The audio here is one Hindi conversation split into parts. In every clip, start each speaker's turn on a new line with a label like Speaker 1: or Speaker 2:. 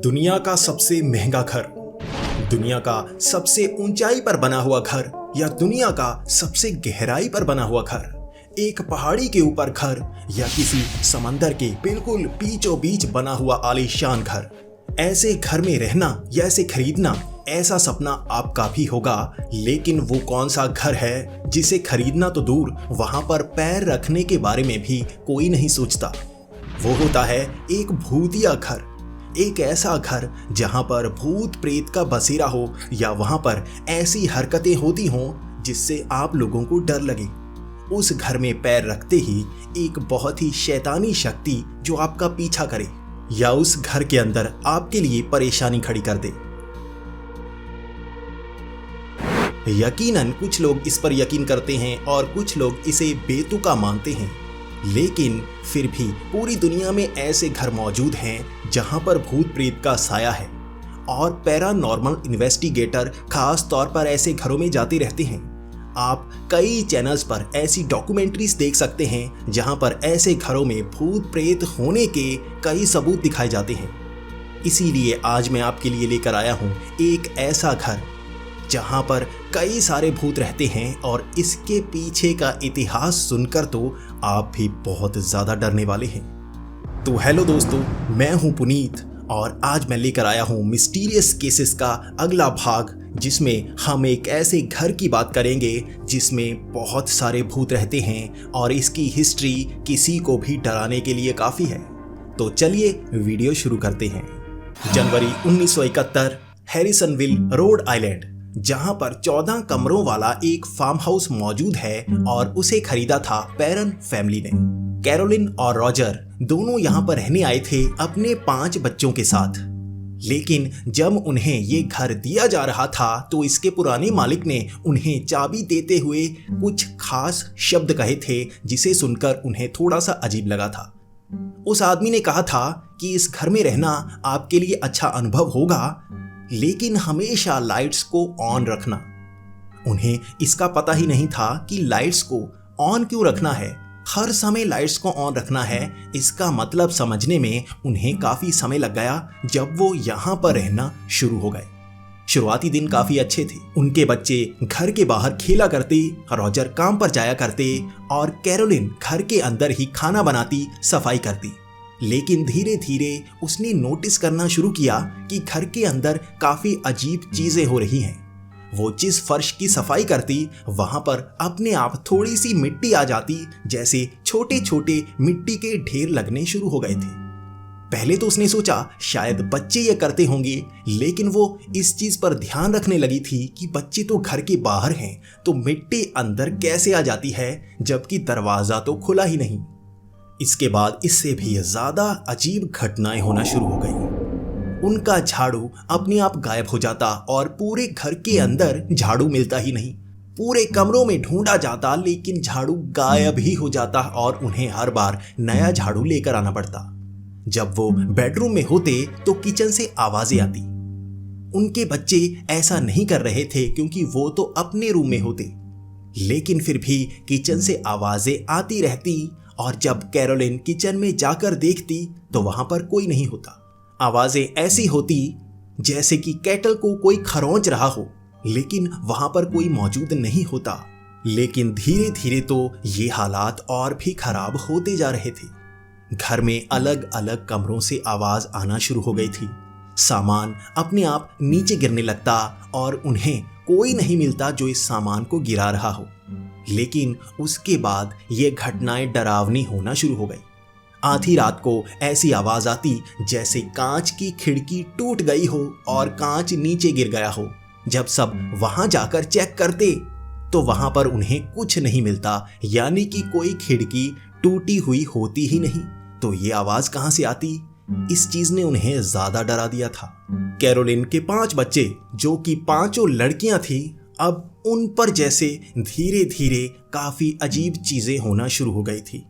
Speaker 1: दुनिया का सबसे महंगा घर, दुनिया का सबसे ऊंचाई पर बना हुआ घर या दुनिया का सबसे गहराई पर बना हुआ घर, एक पहाड़ी के ऊपर घर या किसी समंदर के बिल्कुल बीचों बीच बना हुआ आलीशान घर। ऐसे घर में रहना या इसे खरीदना, ऐसा सपना आपका भी होगा। लेकिन वो कौन सा घर है जिसे खरीदना तो दूर, वहां पर पैर रखने के बारे में भी कोई नहीं सोचता। वो होता है एक भूतिया घर, एक ऐसा घर जहां पर भूत प्रेत का बसेरा हो या वहां पर ऐसी हरकतें होती हों जिससे आप लोगों को डर लगे। उस घर में पैर रखते ही एक बहुत ही शैतानी शक्ति जो आपका पीछा करे या उस घर के अंदर आपके लिए परेशानी खड़ी कर दे। यकीनन कुछ लोग इस पर यकीन करते हैं और कुछ लोग इसे बेतुका मानते हैं, लेकिन फिर भी पूरी दुनिया में ऐसे घर मौजूद हैं जहां पर भूत प्रेत का साया है और पैरानॉर्मल इन्वेस्टिगेटर खास तौर पर ऐसे घरों में जाते रहते हैं। आप कई चैनल्स पर ऐसी डॉक्यूमेंट्रीज देख सकते हैं जहां पर ऐसे घरों में भूत प्रेत होने के कई सबूत दिखाए जाते हैं। इसीलिए आज मैं आपके लिए लेकर आया हूं एक ऐसा घर जहां पर कई सारे भूत रहते हैं और इसके पीछे का इतिहास सुनकर तो आप भी बहुत ज्यादा डरने वाले हैं। तो हेलो दोस्तों, मैं हूं पुनीत और आज मैं लेकर आया हूं मिस्टीरियस केसेस का अगला भाग, जिसमें हम एक ऐसे घर की बात करेंगे जिसमें बहुत सारे भूत रहते हैं और इसकी हिस्ट्री किसी को भी डराने के लिए काफी है। तो चलिए वीडियो शुरू करते हैं। जनवरी 1971, हैरिसनविल, रोड आइलैंड, जहां पर 14 कमरों वाला एक फार्म हाउस मौजूद है और उसे खरीदा था पैरन फैमिली ने। कैरोलिन और रॉजर दोनों यहां पर रहने आए थे अपने 5 बच्चों के साथ। लेकिन जब उन्हें ये घर दिया जा रहा था तो इसके पुराने मालिक ने उन्हें चाबी देते हुए कुछ खास शब्द कहे थे जिसे सुनकर उन्हें थोड़ा सा अजीब लगा था। उस आदमी ने कहा था कि इस घर में रहना आपके लिए अच्छा अनुभव होगा, लेकिन हमेशा लाइट्स को ऑन रखना। उन्हें इसका पता ही नहीं था कि लाइट्स को ऑन क्यों रखना है, हर समय लाइट्स को ऑन रखना है। इसका मतलब समझने में उन्हें काफी समय लग गया जब वो यहाँ पर रहना शुरू हो गए। शुरुआती दिन काफी अच्छे थे। उनके बच्चे घर के बाहर खेला करते, रॉजर काम पर जाया करते और कैरोलिन घर के अंदर ही खाना बनाती, सफाई करती। लेकिन धीरे धीरे उसने नोटिस करना शुरू किया कि घर के अंदर काफी अजीब चीजें हो रही हैं। वो जिस फर्श की सफाई करती वहां पर अपने आप थोड़ी सी मिट्टी आ जाती, जैसे छोटे छोटे मिट्टी के ढेर लगने शुरू हो गए थे। पहले तो उसने सोचा शायद बच्चे ये करते होंगे, लेकिन वो इस चीज पर ध्यान रखने लगी थी कि बच्चे तो घर के बाहर हैं, तो मिट्टी अंदर कैसे आ जाती है जबकि दरवाजा तो खुला ही नहीं। इसके बाद इससे भी ज्यादा अजीब घटनाएं होना शुरू हो गई। उनका झाड़ू अपने आप गायब हो जाता और पूरे घर के अंदर झाड़ू मिलता ही नहीं। पूरे कमरों में ढूंढा जाता लेकिन झाड़ू गायब ही हो जाता और उन्हें हर बार नया झाड़ू लेकर आना पड़ता। जब वो बेडरूम में होते तो किचन से आवाजें आती। उनके बच्चे ऐसा नहीं कर रहे थे क्योंकि वो तो अपने रूम में होते, लेकिन फिर भी किचन से आवाजें आती रहती और जब कैरोलिन किचन में जाकर देखती तो वहां पर कोई नहीं होता। आवाजें ऐसी होती जैसे कि केटल को कोई खरोंच रहा हो, लेकिन वहां पर कोई मौजूद नहीं होता। लेकिन धीरे धीरे तो ये हालात और भी खराब होते जा रहे थे। घर में अलग अलग कमरों से आवाज आना शुरू हो गई थी। सामान अपने आप नीचे गिरने लगता और उन्हें कोई नहीं मिलता जो इस सामान को गिरा रहा हो। लेकिन उसके बाद ये घटनाएं डरावनी होना शुरू हो गई। आधी रात को ऐसी आवाज आती जैसे कांच की खिड़की टूट गई हो और कांच नीचे गिर गया हो। जब सब वहां जाकर चेक करते तो वहां पर उन्हें कुछ नहीं मिलता, यानी कि कोई खिड़की टूटी हुई होती ही नहीं। तो ये आवाज कहां से आती? इस चीज ने उन्हें ज्यादा डरा दिया था। कैरोलिन के 5 बच्चे, जो कि 5 लड़कियां थी, अब उन पर जैसे धीरे धीरे काफी अजीब चीजें होना शुरू हो गई थी।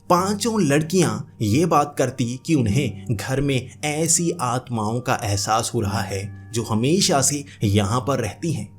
Speaker 1: 5 लड़कियां ये बात करती कि उन्हें घर में ऐसी आत्माओं का एहसास हो रहा है जो हमेशा से यहां पर रहती हैं।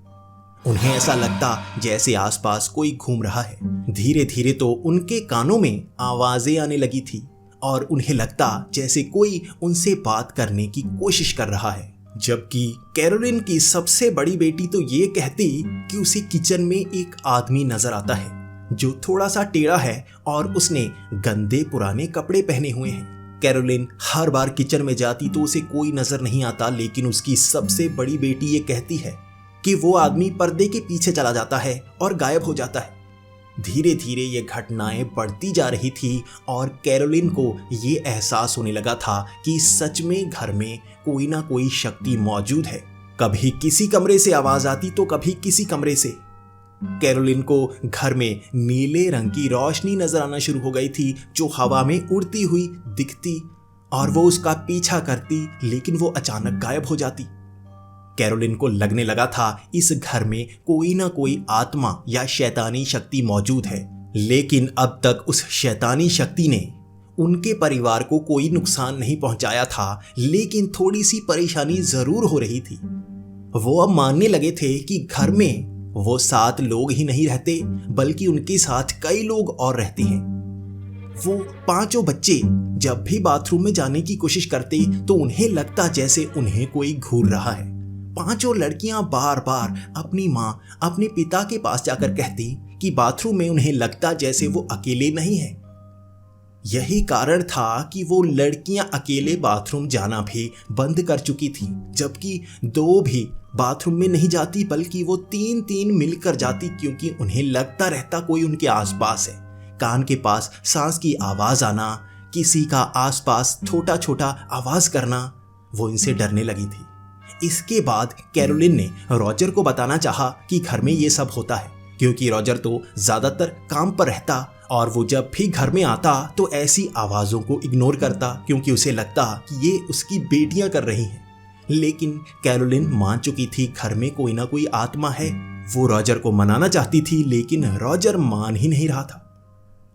Speaker 1: उन्हें ऐसा लगता जैसे आसपास कोई घूम रहा है। धीरे धीरे तो उनके कानों में आवाजें आने लगी थी और उन्हें लगता जैसे कोई उनसे बात करने की कोशिश कर रहा है। जबकि कैरोलिन की सबसे बड़ी बेटी तो ये कहती कि उसे किचन में एक आदमी नजर आता है जो थोड़ा सा टेढ़ा है और उसने गंदे पुराने कपड़े पहने हुए हैं। कैरोलिन हर बार किचन में जाती तो उसे कोई नजर नहीं आता, लेकिन उसकी सबसे बड़ी बेटी ये कहती है कि वो आदमी पर्दे के पीछे चला जाता है और गायब हो जाता है। धीरे धीरे ये घटनाएं बढ़ती जा रही थी और कैरोलिन को ये एहसास होने लगा था कि सच में घर में कोई ना कोई शक्ति मौजूद है। कभी किसी कमरे से आवाज आती तो कभी किसी कमरे से। कैरोलिन को घर में नीले रंग की रोशनी नजर आना शुरू हो गई थी जो हवा में उड़ती हुई दिखती और वो उसका पीछा करती, लेकिन वो अचानक गायब हो जाती। कैरोलिन को लगने लगा था इस घर में कोई ना कोई आत्मा या शैतानी शक्ति मौजूद है, लेकिन अब तक उस शैतानी शक्ति ने उनके परिवार को कोई नुकसान नहीं पहुंचाया था, लेकिन थोड़ी सी परेशानी जरूर हो रही थी। वो अब मानने लगे थे कि घर में वो 7 लोग ही नहीं रहते, बल्कि उनके साथ कई लोग और रहते हैं। वो 5 बच्चे जब भी बाथरूम में जाने की कोशिश करते तो उन्हें लगता जैसे उन्हें कोई घूर रहा है। 5 लड़कियां बार बार अपनी माँ, अपने पिता के पास जाकर कहती कि बाथरूम में उन्हें लगता जैसे वो अकेले नहीं है। यही कारण था कि वो लड़कियां अकेले बाथरूम जाना भी बंद कर चुकी थी, जबकि 2 भी बाथरूम में नहीं जाती, बल्कि वो 3-3 मिलकर जाती, क्योंकि उन्हें लगता रहता कोई उनके आसपास है। कान के पास सांस की आवाज आना, किसी का आसपास छोटा छोटा आवाज करना, वो इनसे डरने लगी थी। इसके बाद कैरोलिन ने रॉजर को बताना चाहा कि घर में ये सब होता है, क्योंकि रॉजर तो ज्यादातर काम पर रहता और वो जब भी घर में आता तो ऐसी आवाजों को इग्नोर करता, क्योंकि उसे लगता कि ये उसकी बेटियां कर रही हैं। लेकिन कैरोलिन मान चुकी थी घर में कोई ना कोई आत्मा है। वो रॉजर को मनाना चाहती थी, लेकिन रॉजर मान ही नहीं रहा था।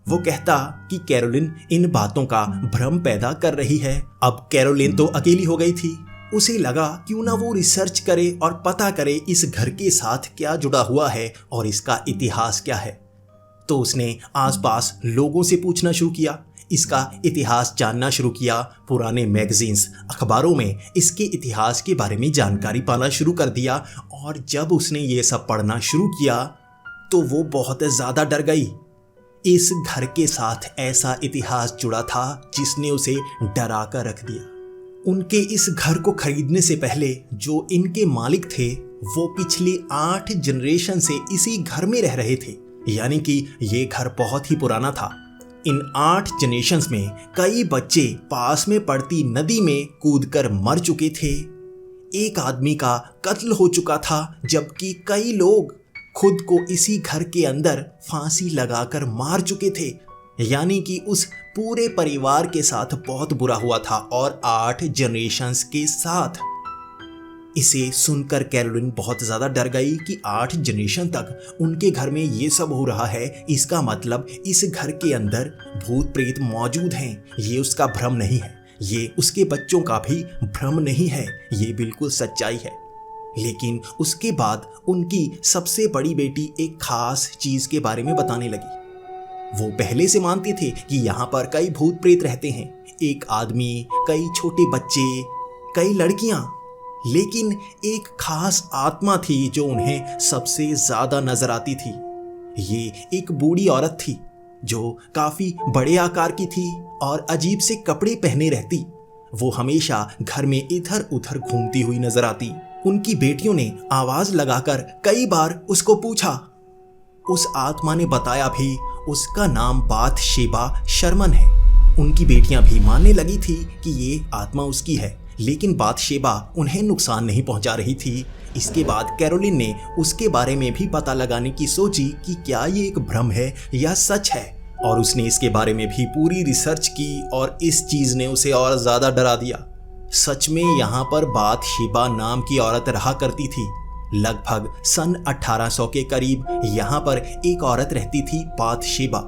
Speaker 1: वो कहता कि कैरोलिन इन बातों का भ्रम पैदा कर रही है। अब कैरोलिन तो अकेली हो गई थी। उसे लगा क्यों ना वो रिसर्च करे और पता करे इस घर के साथ क्या जुड़ा हुआ है और इसका इतिहास क्या है। तो उसने आसपास लोगों से पूछना शुरू किया, इसका इतिहास जानना शुरू किया। पुराने मैगजीन्स, अखबारों में इसके इतिहास के बारे में जानकारी पाना शुरू कर दिया। और जब उसने ये सब पढ़ना शुरू किया तो वो बहुत ज़्यादा डर गई। इस घर के साथ ऐसा इतिहास जुड़ा था जिसने उसे डरा कर रख दिया। उनके इस घर को खरीदने से पहले जो इनके मालिक थे वो पिछले 8 जनरेशन से इसी घर में रह रहे थे, यानी कि ये घर बहुत ही पुराना था। इन 8 जनरेशंस में कई बच्चे पास में पड़ती नदी में कूदकर मर चुके थे। एक आदमी का कत्ल हो चुका था, जबकि कई लोग खुद को इसी घर के अंदर फांसी लगाकर मार चुके थे, यानी कि उस पूरे परिवार के साथ बहुत बुरा हुआ था और 8 जनरेशंस के साथ। इसे सुनकर कैरोलिन बहुत ज़्यादा डर गई कि 8 जनरेशन तक उनके घर में ये सब हो रहा है। इसका मतलब इस घर के अंदर भूत प्रेत मौजूद हैं। ये उसका भ्रम नहीं है, ये उसके बच्चों का भी भ्रम नहीं है, ये बिल्कुल सच्चाई है। लेकिन उसके बाद उनकी सबसे बड़ी बेटी एक खास चीज़ के बारे में बताने लगी। वो पहले से मानते थे कि यहाँ पर कई भूत प्रेत रहते हैं, एक आदमी, कई छोटे बच्चे, कई लड़कियाँ, लेकिन एक खास आत्मा थी जो उन्हें सबसे ज्यादा नजर आती थी। ये एक बूढ़ी औरत थी जो काफी बड़े आकार की थी और अजीब से कपड़े पहने रहती। वो हमेशा घर में इधर उधर घूमती हुई नजर आती। उनकी बेटियों ने आवाज लगाकर कई बार उसको पूछा। उस आत्मा ने बताया भी, उसका नाम बाथशेबा शर्मन है। उनकी बेटियां भी मानने लगी थी कि ये आत्मा उसकी है, लेकिन बाथशेबा उन्हें नुकसान नहीं पहुंचा रही थी। इसके बाद कैरोलिन ने उसके बारे में भी पता लगाने की सोची कि क्या ये एक भ्रम है या सच है, और उसने इसके बारे में भी पूरी रिसर्च की और इस चीज ने उसे और ज्यादा डरा दिया। सच में यहाँ पर बाथशेबा नाम की औरत रहा करती थी। लगभग सन 1800 के करीब यहाँ पर एक औरत रहती थी, बाथशेबा।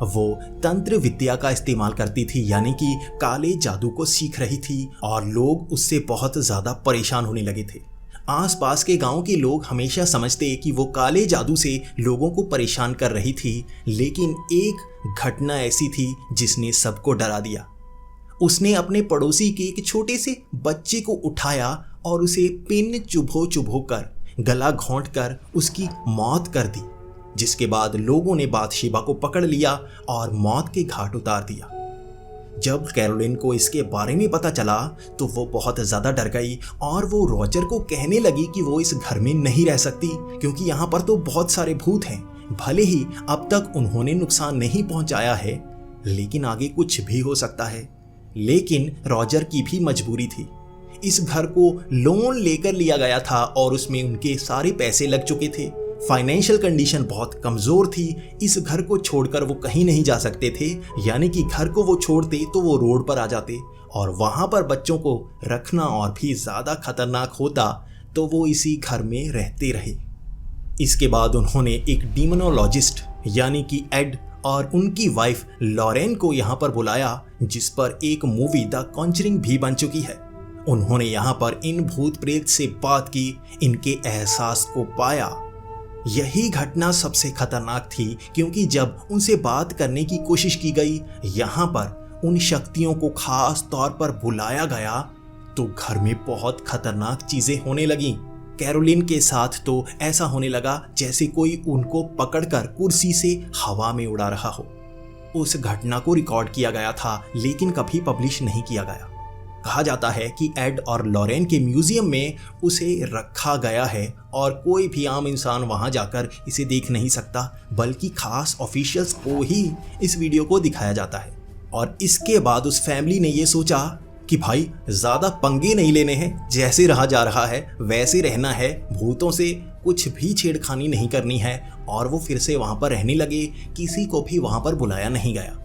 Speaker 1: वो तंत्र विद्या का इस्तेमाल करती थी, यानी कि काले जादू को सीख रही थी, और लोग उससे बहुत ज़्यादा परेशान होने लगे थे। आसपास के गांव के लोग हमेशा समझते कि वो काले जादू से लोगों को परेशान कर रही थी, लेकिन एक घटना ऐसी थी जिसने सबको डरा दिया। उसने अपने पड़ोसी के एक छोटे से बच्चे को उठाया और उसे पिन चुभो चुभो कर गला घोंट कर उसकी मौत कर दी, जिसके बाद लोगों ने बाथशेबा को पकड़ लिया और मौत के घाट उतार दिया। जब कैरोलिन को इसके बारे में पता चला तो वो बहुत ज़्यादा डर गई और वो रॉजर को कहने लगी कि वो इस घर में नहीं रह सकती क्योंकि यहाँ पर तो बहुत सारे भूत हैं। भले ही अब तक उन्होंने नुकसान नहीं पहुँचाया है, लेकिन आगे कुछ भी हो सकता है। लेकिन रॉजर की भी मजबूरी थी। इस घर को लोन लेकर लिया गया था और उसमें उनके सारे पैसे लग चुके थे। फाइनेंशियल कंडीशन बहुत कमज़ोर थी। इस घर को छोड़कर वो कहीं नहीं जा सकते थे, यानी कि घर को वो छोड़ते तो वो रोड पर आ जाते और वहाँ पर बच्चों को रखना और भी ज़्यादा खतरनाक होता, तो वो इसी घर में रहते रहे। इसके बाद उन्होंने एक डीमोनोलॉजिस्ट यानी कि एड और उनकी वाइफ लॉरेन को यहाँ पर बुलाया, जिस पर एक मूवी द कॉन्जरिंग भी बन चुकी है। उन्होंने यहाँ पर इन भूत प्रेत से बात की, इनके एहसास को पाया। यही घटना सबसे खतरनाक थी क्योंकि जब उनसे बात करने की कोशिश की गई, यहाँ पर उन शक्तियों को खास तौर पर बुलाया गया, तो घर में बहुत खतरनाक चीजें होने लगीं। कैरोलिन के साथ तो ऐसा होने लगा जैसे कोई उनको पकड़कर कुर्सी से हवा में उड़ा रहा हो। उस घटना को रिकॉर्ड किया गया था लेकिन कभी पब्लिश नहीं किया गया। कहा जाता है कि एड और लॉरेन के म्यूजियम में उसे रखा गया है और कोई भी आम इंसान वहां जाकर इसे देख नहीं सकता, बल्कि खास ऑफिशियल्स को ही इस वीडियो को दिखाया जाता है। और इसके बाद उस फैमिली ने ये सोचा कि भाई ज़्यादा पंगे नहीं लेने हैं, जैसे रहा जा रहा है वैसे रहना है, भूतों से कुछ भी छेड़खानी नहीं करनी है। और वो फिर से वहाँ पर रहने लगे, किसी को भी वहाँ पर बुलाया नहीं गया।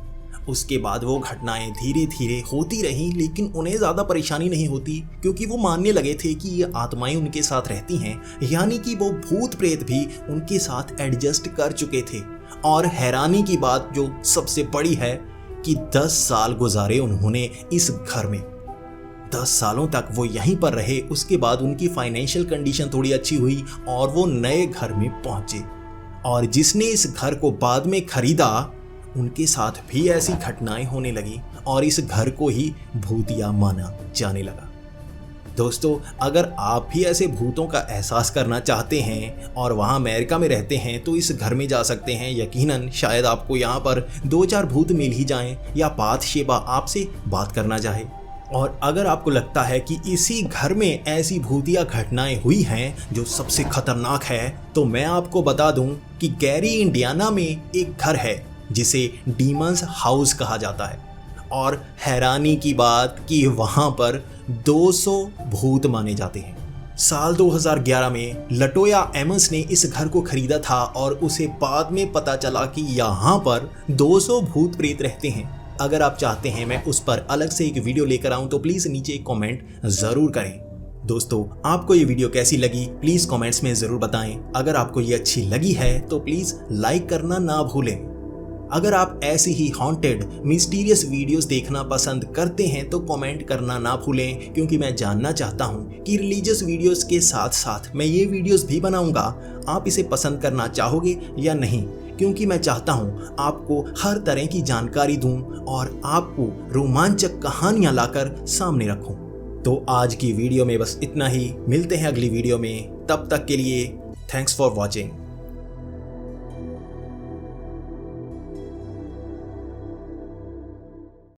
Speaker 1: उसके बाद वो घटनाएं धीरे धीरे होती रहीं, लेकिन उन्हें ज़्यादा परेशानी नहीं होती क्योंकि वो मानने लगे थे कि ये आत्माएं उनके साथ रहती हैं, यानी कि वो भूत प्रेत भी उनके साथ एडजस्ट कर चुके थे। और हैरानी की बात जो सबसे बड़ी है कि 10 साल गुजारे उन्होंने इस घर में। 10 सालों तक वो यहीं पर रहे। उसके बाद उनकी फाइनेंशियल कंडीशन थोड़ी अच्छी हुई और वो नए घर में पहुंचे। और जिसने इस घर को बाद में खरीदा, उनके साथ भी ऐसी घटनाएं होने लगी और इस घर को ही भूतिया माना जाने लगा। दोस्तों, अगर आप भी ऐसे भूतों का एहसास करना चाहते हैं और वहाँ अमेरिका में रहते हैं तो इस घर में जा सकते हैं। यकीनन शायद आपको यहाँ पर 2-4 भूत मिल ही जाएं या बाथशेबा आपसे बात करना चाहे। और अगर आपको लगता है कि इसी घर में ऐसी भूतिया घटनाएं हुई हैं जो सबसे खतरनाक है, तो मैं आपको बता दूं कि गैरी, इंडियाना में एक घर है जिसे डीमंस हाउस कहा जाता है। और हैरानी की बात कि वहाँ पर 200 भूत माने जाते हैं। साल 2011 में लटोया एमस ने इस घर को खरीदा था और उसे बाद में पता चला कि यहाँ पर 200 भूत प्रेत रहते हैं। अगर आप चाहते हैं मैं उस पर अलग से एक वीडियो लेकर आऊँ तो प्लीज़ नीचे एक कॉमेंट ज़रूर करें। दोस्तों, आपको ये वीडियो कैसी लगी प्लीज़ कमेंट्स में ज़रूर बताएं। अगर आपको ये अच्छी लगी है तो प्लीज़ लाइक करना ना भूलें। अगर आप ऐसी ही हॉन्टेड मिस्टीरियस वीडियोस देखना पसंद करते हैं तो कमेंट करना ना भूलें, क्योंकि मैं जानना चाहता हूं कि रिलीजियस वीडियोस के साथ साथ मैं ये वीडियोस भी बनाऊंगा। आप इसे पसंद करना चाहोगे या नहीं, क्योंकि मैं चाहता हूं आपको हर तरह की जानकारी दूं और आपको रोमांचक कहानियां लाकर सामने रखूं। तो आज की वीडियो में बस इतना ही। मिलते हैं अगली वीडियो में, तब तक के लिए थैंक्स फॉर वॉचिंग।